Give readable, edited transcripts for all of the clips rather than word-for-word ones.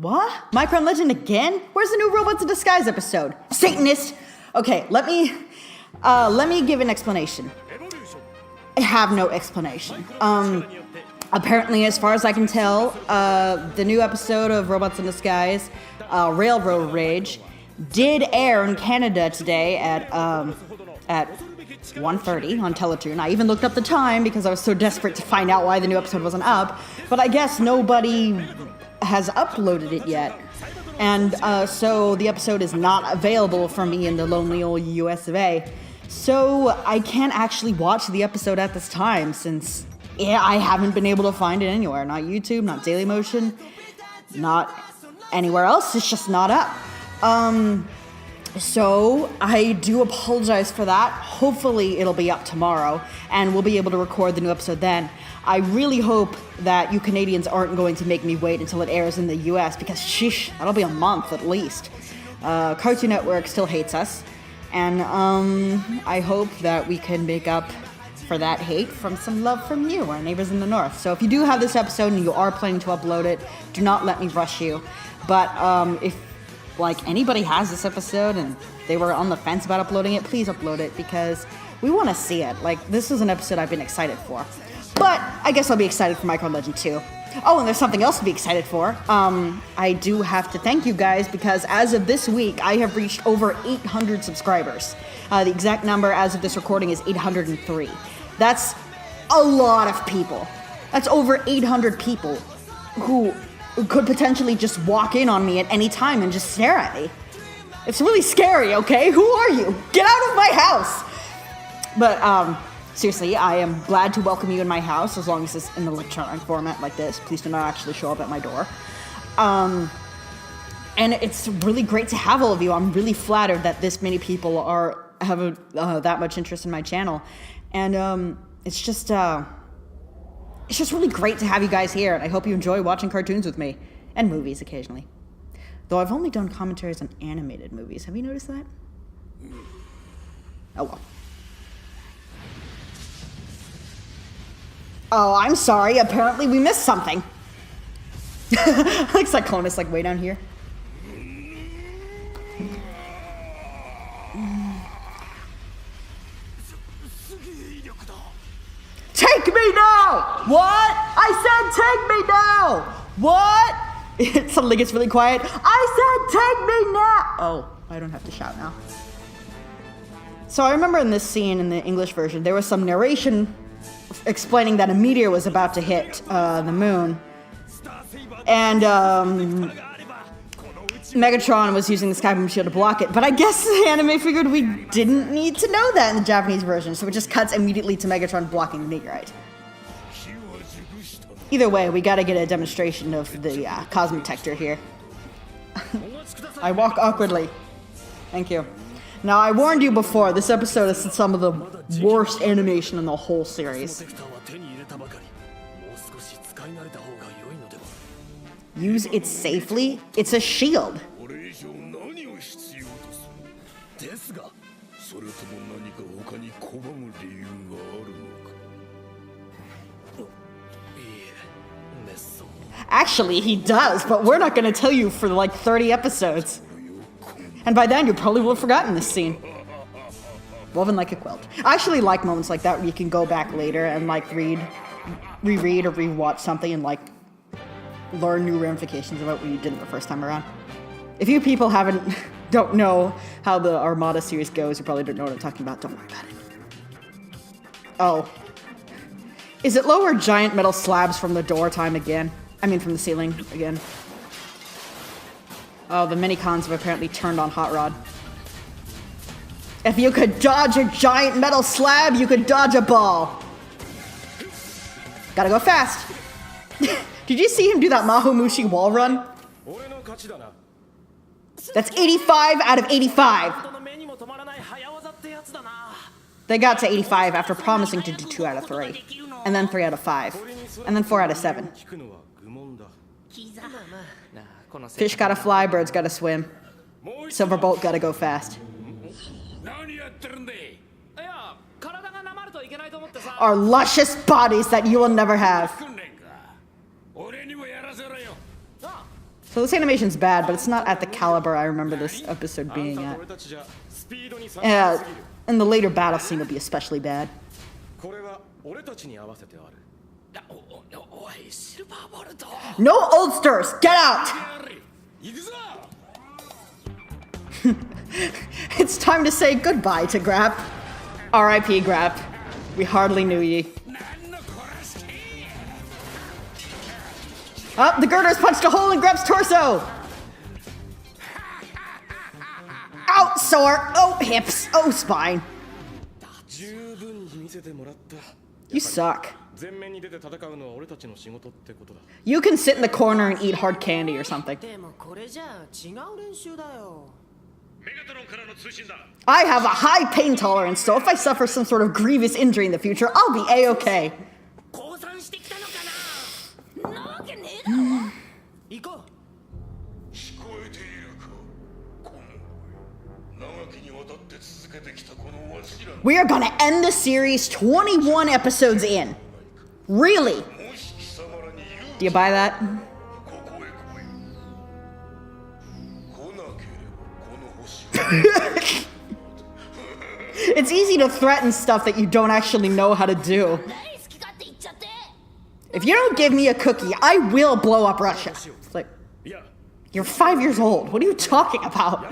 What? Micron Legend again? Where's the new Robots in Disguise episode? Satanist! Okay, let me give an explanation. I have no explanation. Apparently, as far as I can tell, the new episode of Robots in Disguise, Railroad Rage, did air in Canada today at 1:30 on Teletoon. I even looked up the time because I was so desperate to find out why the new episode wasn't up, but I guess nobody has uploaded it yet. And so the episode is not available for me in the lonely old US of A. So I can't actually watch the episode at this time since I haven't been able to find it anywhere. Not YouTube, not Dailymotion, not anywhere else. It's just not up. So I do apologize for that. Hopefully it'll be up tomorrow and we'll be able to record the new episode then. I really hope that you Canadians aren't going to make me wait until it airs in the US because sheesh, that'll be a month at least. Cartoon Network still hates us. And I hope that we can make up for that hate from some love from you, our neighbors in the north. So if you do have this episode and you are planning to upload it, do not let me rush you. But if like anybody has this episode and they were on the fence about uploading it, please upload it because we want to see it. Like, this is an episode I've been excited for. But I guess I'll be excited for Micron Legend too. Oh, and there's something else to be excited for. I do have to thank you guys because as of this week, I have reached over 800 subscribers. The exact number as of this recording is 803. That's a lot of people. That's over 800 people who could potentially just walk in on me at any time and just stare at me. It's really scary, okay? Who are you? Get out of my house! But, seriously, I am glad to welcome you in my house as long as it's in an electronic format like this. Please do not actually show up at my door. And it's really great to have all of you. I'm really flattered that this many people have that much interest in my channel. And it's just really great to have you guys here. And I hope you enjoy watching cartoons with me. And movies occasionally. Though I've only done commentaries on animated movies. Have you noticed that? Oh well. Oh, I'm sorry. Apparently we missed something. Like Cyclonus, like way down here. Take me now! What? I said take me now! What? It suddenly gets really quiet. I said take me now! Oh, I don't have to shout now. So I remember in this scene in the English version, there was some narration explaining that a meteor was about to hit the moon. And Megatron was using the Sky Boom Shield to block it. But I guess the anime figured we didn't need to know that in the Japanese version, so it just cuts immediately to Megatron blocking the meteorite. Either way, we gotta get a demonstration of the Cosmotector here. I walk awkwardly. Thank you. Now, I warned you before, this episode is some of the worst animation in the whole series. Use it safely? It's a shield. Actually, he does, but we're not gonna tell you for like 30 episodes. And by then, you probably will have forgotten this scene. Woven like a quilt. I actually like moments like that where you can go back later and like reread or rewatch something and like learn new ramifications about what you did the first time around. If you people don't know how the Armada series goes, you probably don't know what I'm talking about. Don't worry about it. Oh. Is it lower giant metal slabs from the door time again? I mean from the ceiling again. Oh, the mini-cons have apparently turned on Hot Rod. If you could dodge a giant metal slab, you could dodge a ball. Gotta go fast. Did you see him do that Mahumushi wall run? That's 85 out of 85. They got to 85 after promising to do 2 out of 3. And then 3 out of 5. And then 4 out of 7. Fish gotta fly, birds gotta swim. Silverbolt gotta go fast. Our luscious bodies that you will never have. So this animation's bad, but it's not at the caliber I remember this episode being at. And the later battle scene will be especially bad. No oldsters! Get out! It's time to say goodbye to Grap. R.I.P. Grap. We hardly knew ye. Oh, the girders punched a hole in Grap's torso! Ow, sore! Oh, hips! Oh, spine! You suck. You can sit in the corner and eat hard candy or something. I have a high pain tolerance, so if I suffer some sort of grievous injury in the future, I'll be A-okay. We are gonna end the series 21 episodes in. Really? Do you buy that? It's easy to threaten stuff that you don't actually know how to do. If you don't give me a cookie, I will blow up Russia. It's like, you're 5 years old. What are you talking about?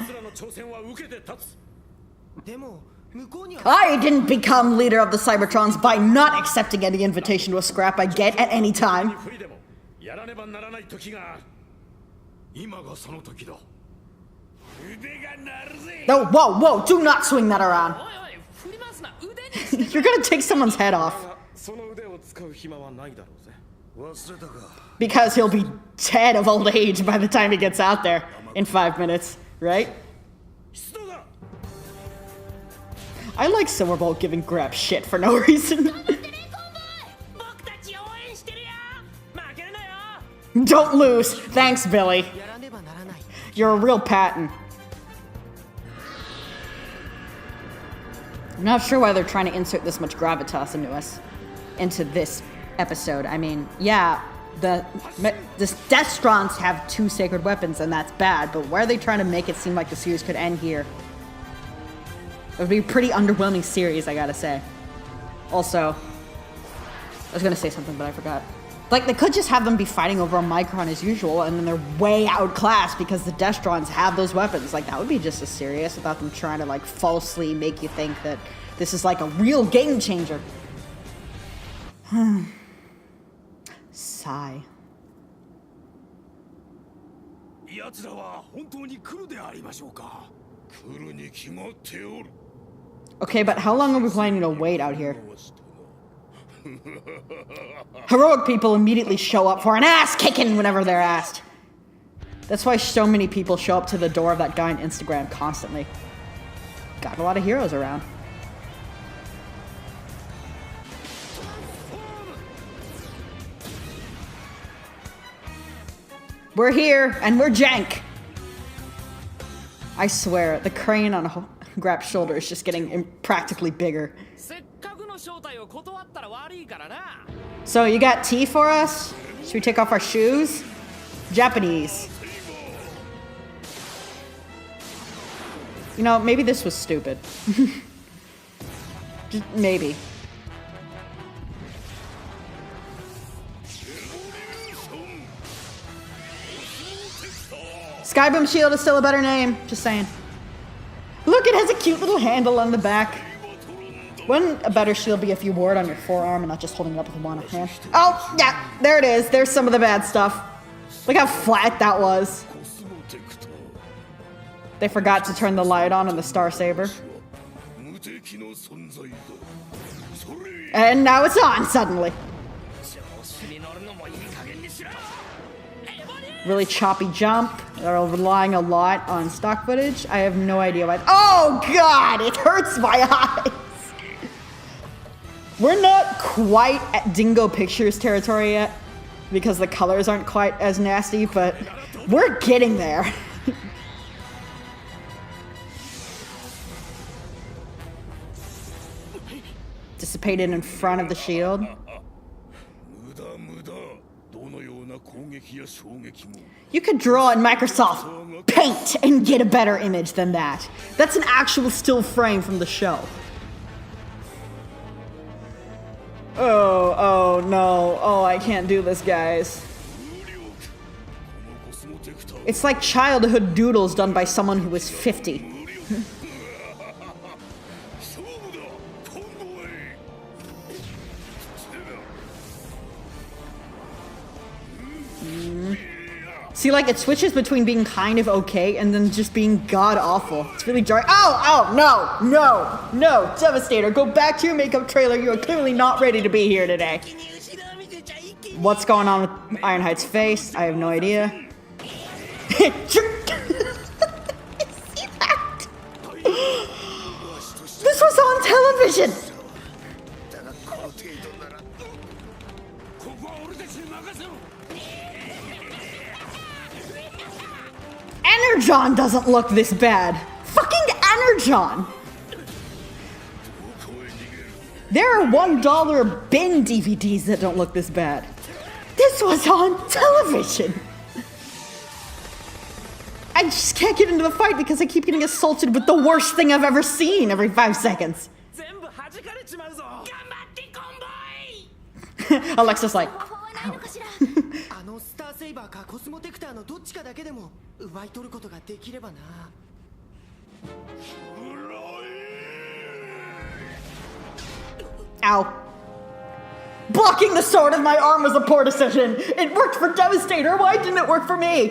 I didn't become leader of the Cybertrons by not accepting any invitation to a scrap I get at any time. No, whoa, whoa, do not swing that around. You're gonna take someone's head off. Because he'll be dead of old age by the time he gets out there in 5 minutes, right? I like Silverbolt giving Grab shit for no reason. Don't lose. Thanks, Billy. You're a real Patton. I'm not sure why they're trying to insert this much gravitas into this episode. I mean, yeah, the Destrons have 2 sacred weapons, and that's bad, but why are they trying to make it seem like the series could end here? It would be a pretty underwhelming series, I gotta say. Also, I was gonna say something, but I forgot. Like, they could just have them be fighting over a Micron as usual, and then they're way outclassed because the Destrons have those weapons. Like, that would be just as serious without them trying to, like, falsely make you think that this is, like, a real game changer. Sigh. Okay, but how long are we planning to wait out here? Heroic people immediately show up for an ass-kicking whenever they're asked. That's why so many people show up to the door of that guy on Instagram constantly. Got a lot of heroes around. We're here, and we're jank. I swear, the crane on Grap's shoulder is just getting practically bigger. So you got tea for us? Should we take off our shoes? Japanese. You know, maybe this was stupid. Just maybe. Skyboom Shield is still a better name. Just saying. Look, it has a cute little handle on the back. Wouldn't a better shield be if you wore it on your forearm and not just holding it up with one hand? Oh, yeah, there it is. There's some of the bad stuff. Look how flat that was. They forgot to turn the light on the Star Saber. And now it's on suddenly. Really choppy jump. They're relying a lot on stock footage. I have no idea why. Oh God, it hurts my eyes. We're not quite at Dingo Pictures territory yet because the colors aren't quite as nasty, but we're getting there. Dissipated in front of the shield. You could draw in Microsoft Paint and get a better image than that. That's an actual still frame from the show. Oh no. Oh, I can't do this, guys. It's like childhood doodles done by someone who was 50. See, like, it switches between being kind of okay and then just being god-awful. It's really jarring. Oh, no, Devastator, go back to your makeup trailer. You are clearly not ready to be here today. What's going on with Ironhide's face? I have no idea. See that? This was on television! Energon doesn't look this bad. Fucking Energon! There are $1 bin DVDs that don't look this bad. This was on television! I just can't get into the fight because I keep getting assaulted with the worst thing I've ever seen every 5 seconds. Alexa's like, ow. Ow. Blocking the sword of my arm was a poor decision. It worked for Devastator. Why didn't it work for me?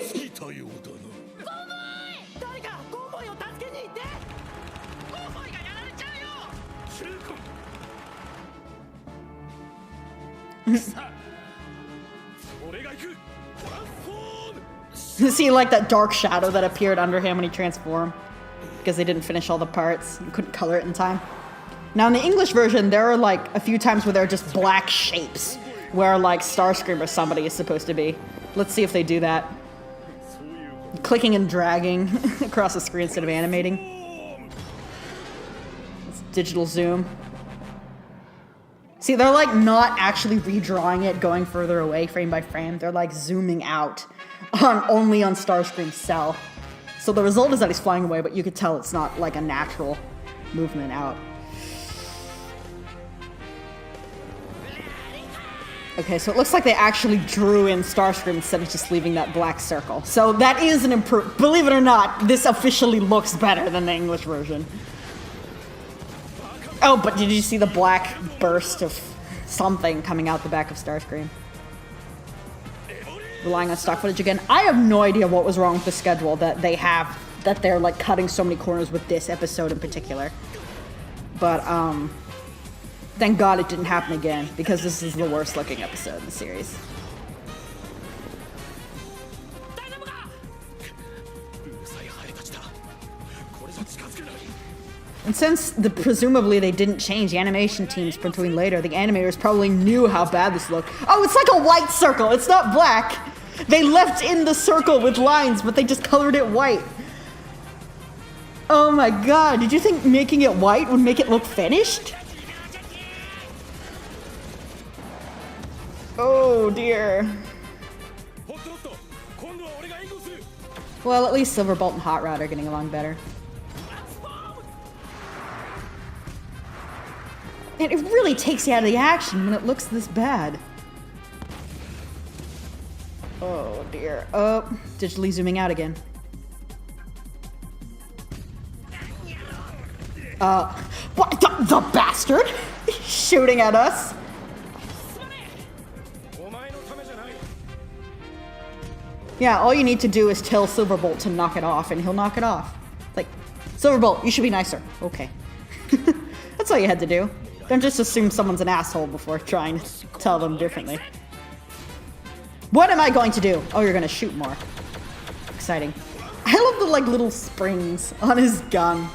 See, like that dark shadow that appeared under him when he transformed? Because they didn't finish all the parts and couldn't color it in time. Now, in the English version, there are like a few times where there are just black shapes where like Starscream or somebody is supposed to be. Let's see if they do that. Clicking and dragging across the screen instead of animating. It's digital zoom. See, they're like not actually redrawing it, going further away frame by frame. They're like zooming out only on Starscream's cell. So the result is that he's flying away, but you could tell it's not like a natural movement out. Okay, so it looks like they actually drew in Starscream instead of just leaving that black circle. So that is an improvement. Believe it or not, this officially looks better than the English version. Oh, but did you see the black burst of something coming out the back of Starscream? Relying on stock footage again. I have no idea what was wrong with the schedule that they have, that they're like cutting so many corners with this episode in particular. But, thank God it didn't happen again, because this is the worst looking episode in the series. And since presumably they didn't change the animation teams between later, the animators probably knew how bad this looked. Oh, it's like a white circle. It's not black. They left in the circle with lines, but they just colored it white. Oh my God. Did you think making it white would make it look finished? Oh dear. Well, at least Silverbolt and Hot Rod are getting along better. And it really takes you out of the action when it looks this bad. Oh dear. Oh, digitally zooming out again. What? The bastard? Shooting at us? Yeah, all you need to do is tell Silverbolt to knock it off, and he'll knock it off. Like, Silverbolt, you should be nicer. Okay. That's all you had to do. Don't just assume someone's an asshole before trying to tell them differently. What am I going to do? Oh, you're gonna shoot more. Exciting. I love the, like, little springs on his gun.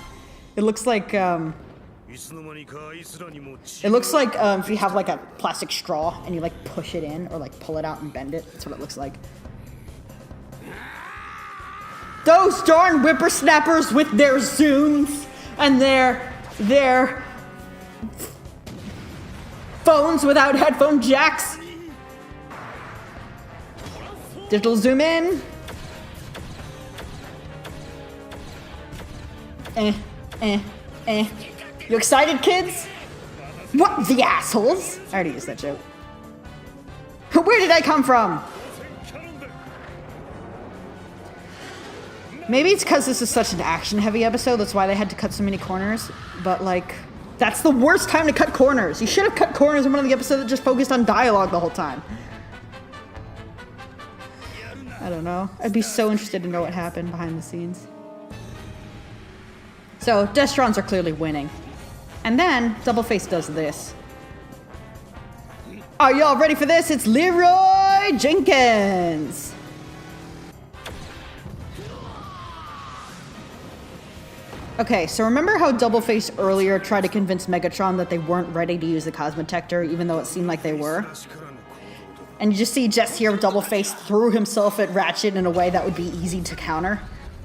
It looks like, if you have, like, a plastic straw and you, like, push it in or, like, pull it out and bend it. That's what it looks like. Those darn whippersnappers with their Zunes and their phones without headphone jacks. Digital zoom in. You excited, kids? What, the assholes? I already used that joke. Where did I come from? Maybe it's because this is such an action-heavy episode, that's why they had to cut so many corners. But, like, that's the worst time to cut corners. You should have cut corners in one of the episodes that just focused on dialogue the whole time. I don't know. I'd be so interested to know what happened behind the scenes. So, Destrons are clearly winning. And then, Doubleface does this. Are y'all ready for this? It's Leroy Jenkins! Okay, so remember how Doubleface earlier tried to convince Megatron that they weren't ready to use the Cosmotector, even though it seemed like they were? And you just see Jess here, Doubleface threw himself at Ratchet in a way that would be easy to counter.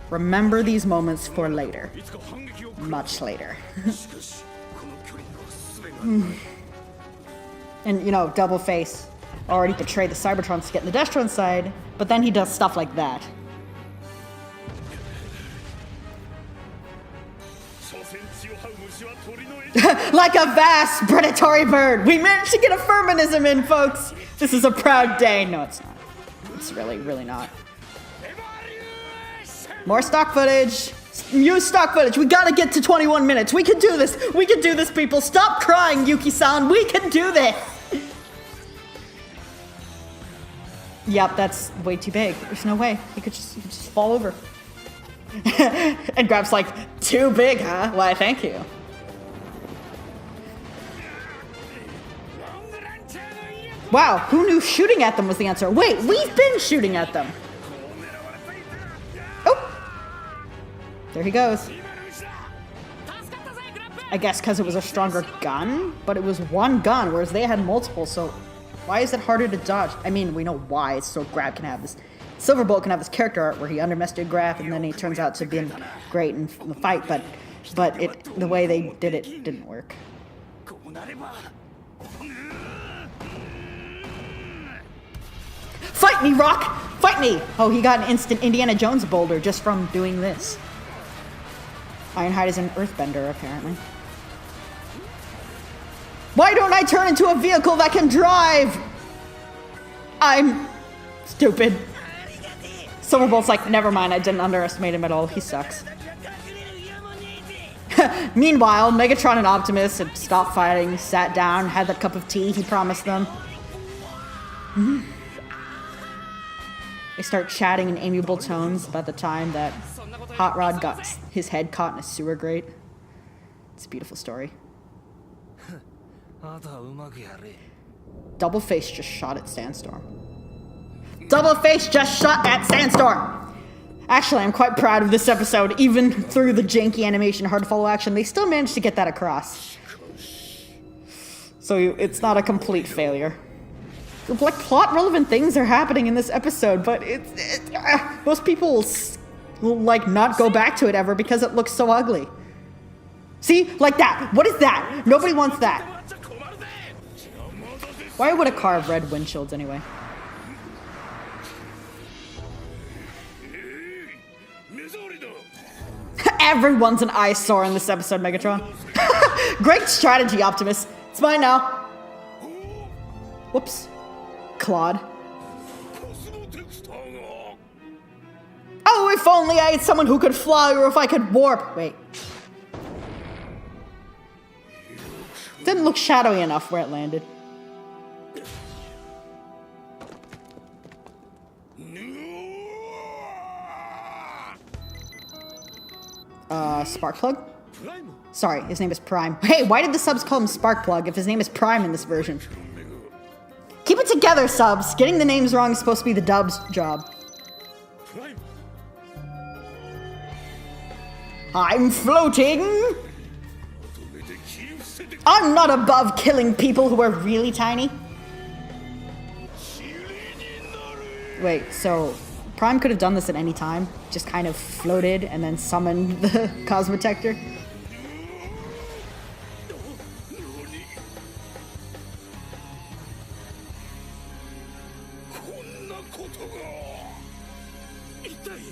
Remember these moments for later. Much later. And, you know, Doubleface already betrayed the Cybertrons to get in the Destron side, but then he does stuff like that. Like a vast predatory bird, we managed to get a feminism in, folks! This is a proud day. No, it's not. It's really, really not. More stock footage. Use stock footage. We gotta get to 21 minutes. We can do this. We can do this, people. Stop crying, Yuki-san. We can do this. Yep, that's way too big. There's no way. He could just fall over. And Grab's like, too big, huh? Why, thank you. Wow, who knew shooting at them was the answer? Wait, we've been shooting at them. Oh! There he goes. I guess because it was a stronger gun, but it was one gun, whereas they had multiple, so why is it harder to dodge? I mean, we know why, so Grab can have this. Silverbolt can have this character art where he underestimated Grab, and then he turns out to be great in the fight, but the way they did it didn't work. Fight me, Rock! Fight me! Oh, he got an instant Indiana Jones boulder just from doing this. Ironhide is an earthbender, apparently. Why don't I turn into a vehicle that can drive? I'm stupid. Silverbolt's like, never mind, I didn't underestimate him at all. He sucks. Meanwhile, Megatron and Optimus had stopped fighting, sat down, had that cup of tea he promised them. They start chatting in amiable tones about the time that Hot Rod got his head caught in a sewer grate. It's a beautiful story. Doubleface just shot at Sandstorm. Doubleface just shot at Sandstorm! Actually, I'm quite proud of this episode. Even through the janky animation, hard to follow action, they still managed to get that across. So it's not a complete failure. Like, plot-relevant things are happening in this episode, but most people will, like, not go back to it ever because it looks so ugly. See? Like that. What is that? Nobody wants that. Why would a car have red windshields anyway? Everyone's an eyesore in this episode, Megatron. Great strategy, Optimus. It's mine now. Whoops. Claude. Oh, if only I had someone who could fly, or if I could warp. Wait. Didn't look shadowy enough where it landed. Sparkplug? Sorry, his name is Prime. Hey, why did the subs call him Sparkplug if his name is Prime in this version? Keep it together, subs. Getting the names wrong is supposed to be the dub's job. I'm floating! I'm not above killing people who are really tiny. Wait, so Prime could have done this at any time, just kind of floated and then summoned the Cosmotector.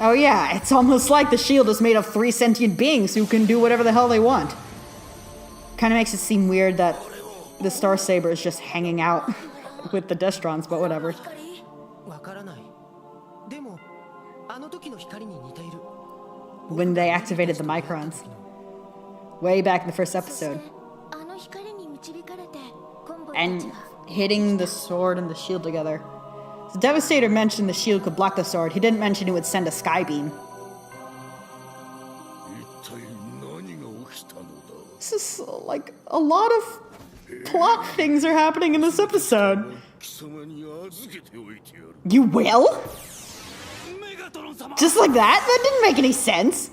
Oh yeah, it's almost like the shield is made of 3 sentient beings who can do whatever the hell they want. Kind of makes it seem weird that the Star Saber is just hanging out with the Destrons, but whatever. When they activated the Microns. Way back in the first episode. And hitting the sword and the shield together. The Devastator mentioned the shield could block the sword. He didn't mention it would send a sky beam. This is like a lot of plot things are happening in this episode. You will? Just like that? That didn't make any sense.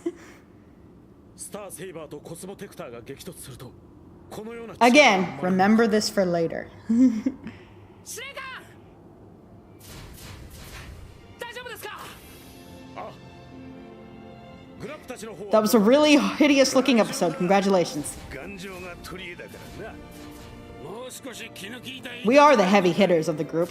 Again, remember this for later. That was a really hideous looking episode. Congratulations. We are the heavy hitters of the group.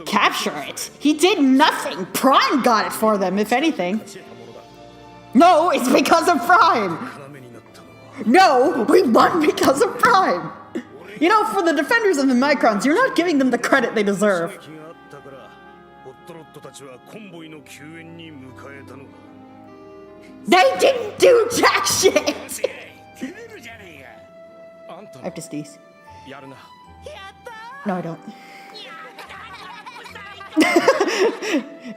Capture it? He did nothing. Prime got it for them, if anything. No, it's because of Prime. No, we won because of Prime. You know, for the defenders of the Microns, you're not giving them the credit they deserve. They didn't do jack shit! I have to sneeze. No, I don't.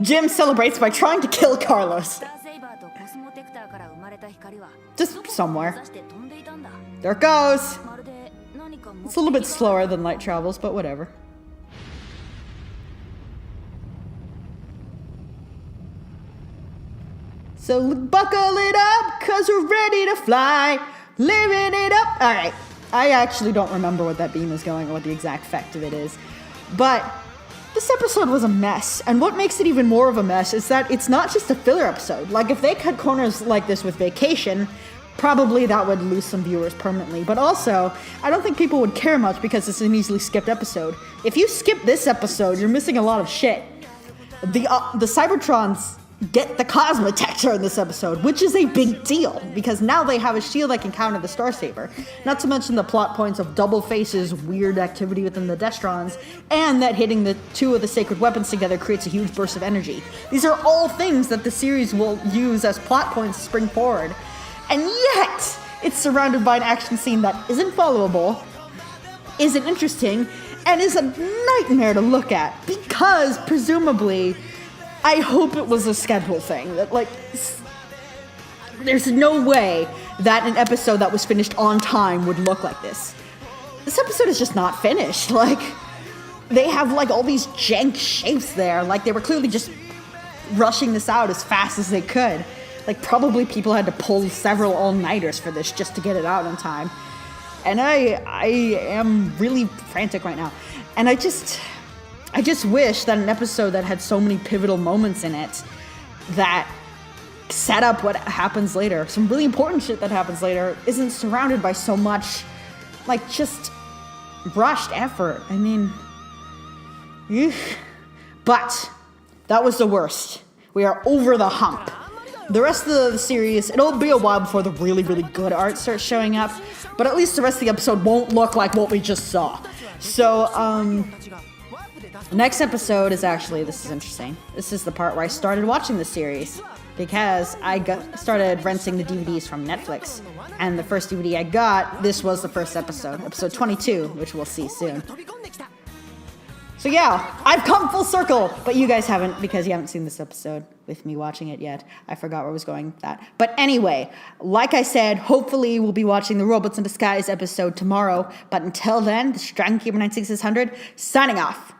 Jim celebrates by trying to kill Carlos. Just somewhere. There it goes! It's a little bit slower than light travels, but whatever. So buckle it up, cause we're ready to fly. Living it up. Alright, I actually don't remember what that beam is going or what the exact effect of it is. But this episode was a mess. And what makes it even more of a mess is that it's not just a filler episode. Like, if they cut corners like this with Vacation, probably that would lose some viewers permanently. But also, I don't think people would care much because it's an easily skipped episode. If you skip this episode, you're missing a lot of shit. The Cybertrons get the Cosmotector in this episode, which is a big deal, because now they have a shield that can counter the Star Saber. Not to mention the plot points of Double Face's weird activity within the Destrons, and that hitting the 2 of the sacred weapons together creates a huge burst of energy. These are all things that the series will use as plot points to spring forward. And yet, it's surrounded by an action scene that isn't followable, isn't interesting, and is a nightmare to look at, because presumably I hope it was a schedule thing. That, like, there's no way that an episode that was finished on time would look like this. This episode is just not finished. Like, they have, like, all these jank shapes there. Like, they were clearly just rushing this out as fast as they could. Like, probably people had to pull several all-nighters for this just to get it out in time. And I am really frantic right now. And I just wish that an episode that had so many pivotal moments in it that set up what happens later, some really important shit that happens later, isn't surrounded by so much, like, just rushed effort. I mean, but that was the worst. We are over the hump. The rest of the series, it'll be a while before the really, really good art starts showing up, but at least the rest of the episode won't look like what we just saw. So, the next episode is actually, this is interesting. This is the part where I started watching the series, because I started renting the DVDs from Netflix. And the first DVD I got, this was the first episode 22, which we'll see soon. So yeah, I've come full circle, but you guys haven't, because you haven't seen this episode with me watching it yet. I forgot where I was going with that. But anyway, like I said, hopefully we'll be watching the Robots in Disguise episode tomorrow. But until then, this is Dragon Keeper 96600 signing off.